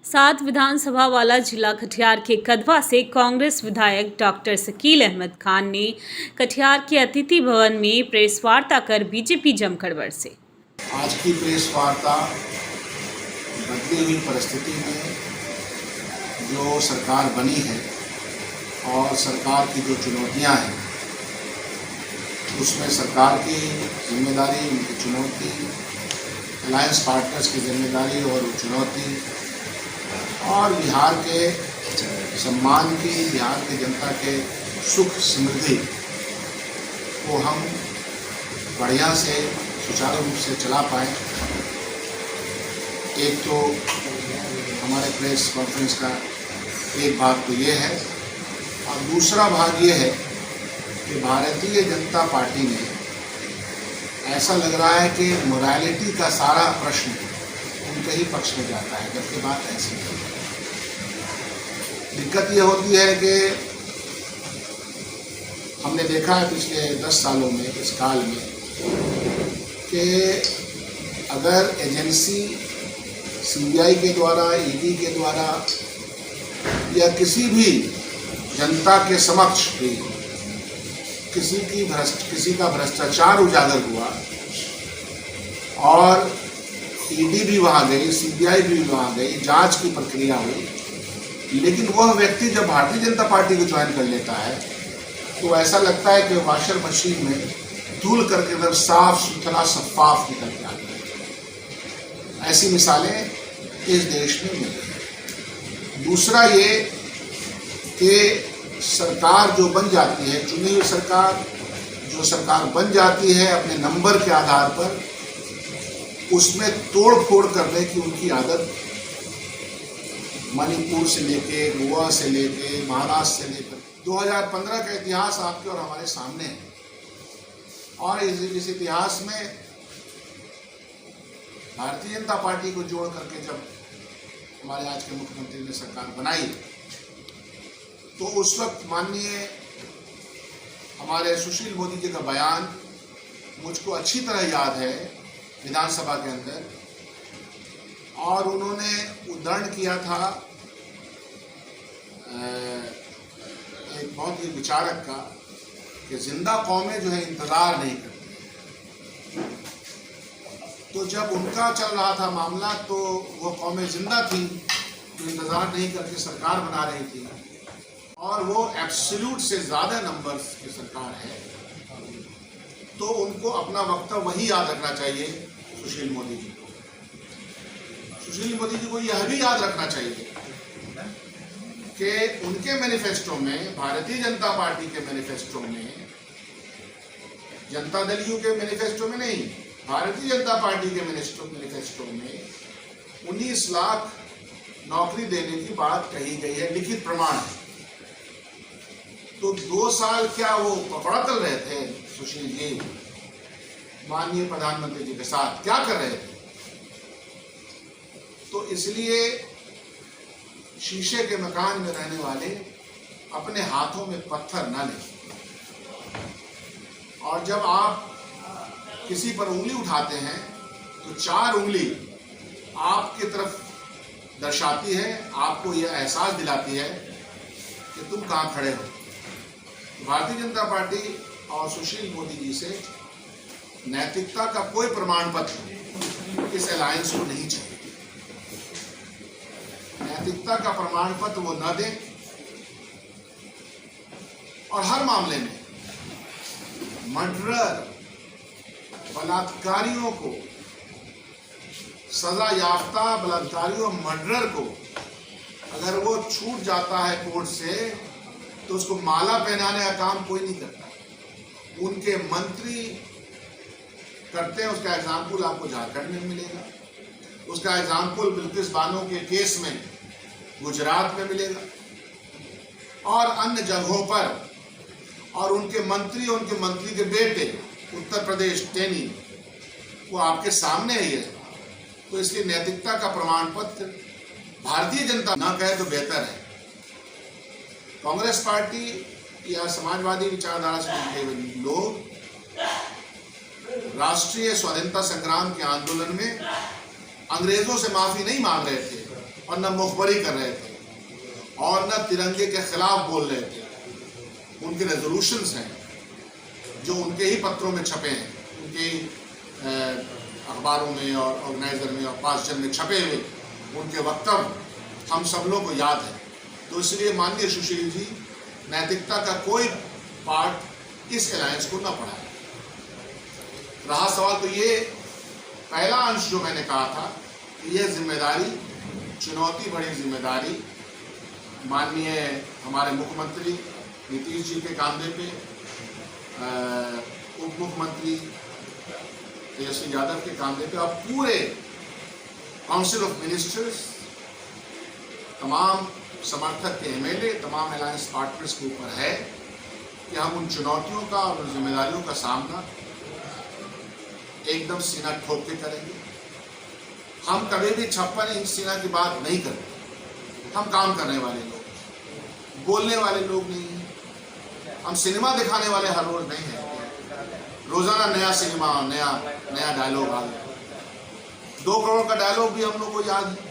सात विधानसभा वाला जिला कटिहार के कदवा से कांग्रेस विधायक डॉक्टर शकील अहमद खान ने कटिहार के अतिथि भवन में प्रेस वार्ता कर बीजेपी जमकर बरसे। आज की प्रेस वार्ता बदली हुई परिस्थिति में जो सरकार बनी है और सरकार की जो चुनौतियां हैं उसमें सरकार की जिम्मेदारी, उनकी चुनौती, अलायंस पार्टनर्स की जिम्मेदारी और चुनौती और बिहार के सम्मान की, बिहार की जनता के सुख समृद्धि को हम बढ़िया से सुचारू रूप से चला पाएँ। एक तो हमारे प्रेस कॉन्फ्रेंस का एक भाग तो ये है और दूसरा भाग ये है कि भारतीय जनता पार्टी में ऐसा लग रहा है कि मोरालिटी का सारा प्रश्न उनके ही पक्ष में जाता है, जबकि बात ऐसी नहीं है। दिक्कत ये होती है कि हमने देखा है पिछले 10 सालों में, इस काल में, कि अगर एजेंसी सीबीआई के द्वारा, ईडी के द्वारा या किसी भी जनता के समक्ष भी किसी का भ्रष्टाचार उजागर हुआ और ईडी भी वहाँ गई, सीबीआई भी वहाँ गई, जांच की प्रक्रिया हुई, लेकिन वह व्यक्ति जब भारतीय जनता पार्टी को ज्वाइन कर लेता है तो ऐसा लगता है कि वॉशर मशीन में धूल करके एकदम साफ सुथरा शफाफ निकल के आता है। ऐसी मिसालें इस देश में मिल रही हैं। दूसरा ये कि सरकार जो बन जाती है, चुनी हुई सरकार जो सरकार बन जाती है अपने नंबर के आधार पर, उसमें तोड़ फोड़ करने की उनकी आदत मणिपुर से लेके, गोवा से लेके, महाराष्ट्र से लेकर 2015 का इतिहास आपके और हमारे सामने है। और इस इतिहास में भारतीय जनता पार्टी को जोड़ करके जब हमारे आज के मुख्यमंत्री ने सरकार बनाई तो उस वक्त माननीय हमारे सुशील मोदी जी का बयान मुझको अच्छी तरह याद है विधानसभा के अंदर, और उन्होंने उद्धरण किया था एक बहुत ही विचारक का कि जिंदा कौमें जो है इंतजार नहीं करती। तो जब उनका चल रहा था मामला तो वो कौमें जिंदा थी जो इंतजार नहीं करके सरकार बना रही थी, और वो एब्सोल्यूट से ज़्यादा नंबर्स की सरकार है, तो उनको अपना वक्तव्य वही याद रखना चाहिए सुशील मोदी जी को। सुशील मोदी जी को यह भी याद रखना चाहिए कि उनके मैनिफेस्टो में, भारतीय जनता पार्टी के मैनिफेस्टो में, जनता दल यू के मैनिफेस्टो में नहीं, भारतीय जनता पार्टी के मैनिफेस्टो में 19 लाख नौकरी देने की बात कही गई है, लिखित प्रमाण है। तो 2 साल क्या वो पकड़ा चल रहे थे सुशील जी माननीय प्रधानमंत्री जी के साथ, क्या कर रहे थे? तो इसलिए शीशे के मकान में रहने वाले अपने हाथों में पत्थर न लें, और जब आप किसी पर उंगली उठाते हैं तो 4 उंगली आपकी तरफ दर्शाती है, आपको यह एहसास दिलाती है कि तुम कहाँ खड़े हो। भारतीय जनता पार्टी और सुशील मोदी जी से नैतिकता का कोई प्रमाण पत्र इस अलायंस को नहीं चाहिए। नैतिकता का प्रमाण पत्र वो न दें, और हर मामले में मर्डरर, बलात्कारियों को, सजा याफ्ता बलात्कारियों, मर्डरर को अगर वो छूट जाता है कोर्ट से तो उसको माला पहनाने का काम कोई नहीं करता, उनके मंत्री करते हैं। उसका एग्जाम्पल आपको झारखंड में मिलेगा, उसका एग्जाम्पल बिल्किस बानो के केस में गुजरात में मिलेगा और अन्य जगहों पर, और उनके मंत्री के बेटे उत्तर प्रदेश टेनी वो आपके सामने ही है। तो इसलिए नैतिकता का प्रमाण पत्र भारतीय जनता ना कहे तो बेहतर है। कांग्रेस पार्टी या समाजवादी विचारधारा से जुड़े हुए लोग राष्ट्रीय स्वाधीनता संग्राम के आंदोलन में अंग्रेजों से माफी नहीं मांग रहे थे और न मुखबरी कर रहे थे और न तिरंगे के खिलाफ बोल रहे थे। उनके रेजोल्यूशंस हैं जो उनके ही पत्रों में छपे हैं, उनके ही अखबारों में और ऑर्गेनाइजर में और 5 जन में छपे हुए उनके वक्तव्य हम सब लोगों को याद है। तो इसलिए माननीय सुशील जी, नैतिकता का कोई पार्ट इस अलायंस को न पढ़ाए। रहा सवाल तो ये पहला अंश जो मैंने कहा था कि यह जिम्मेदारी, चुनौती भरी जिम्मेदारी माननीय हमारे मुख्यमंत्री नीतीश जी के कंधे पे, उप मुख्यमंत्री तेजस्वी यादव के कंधे पे और पूरे काउंसिल ऑफ मिनिस्टर्स, तमाम समर्थक के एमएलए, तमाम अलायंस पार्टनर्स के ऊपर है कि हम उन चुनौतियों का और उन जिम्मेदारियों का सामना एकदम सीना ठोक के करेंगे। हम कभी भी 56 इंच सीना की बात नहीं करते। हम काम करने वाले लोग, बोलने वाले लोग नहीं हैं। हम सिनेमा दिखाने वाले हर रोज नहीं हैं। रोजाना नया सिनेमा, नया डायलॉग आ गया। 2 करोड़ का डायलॉग भी हम लोग को याद है।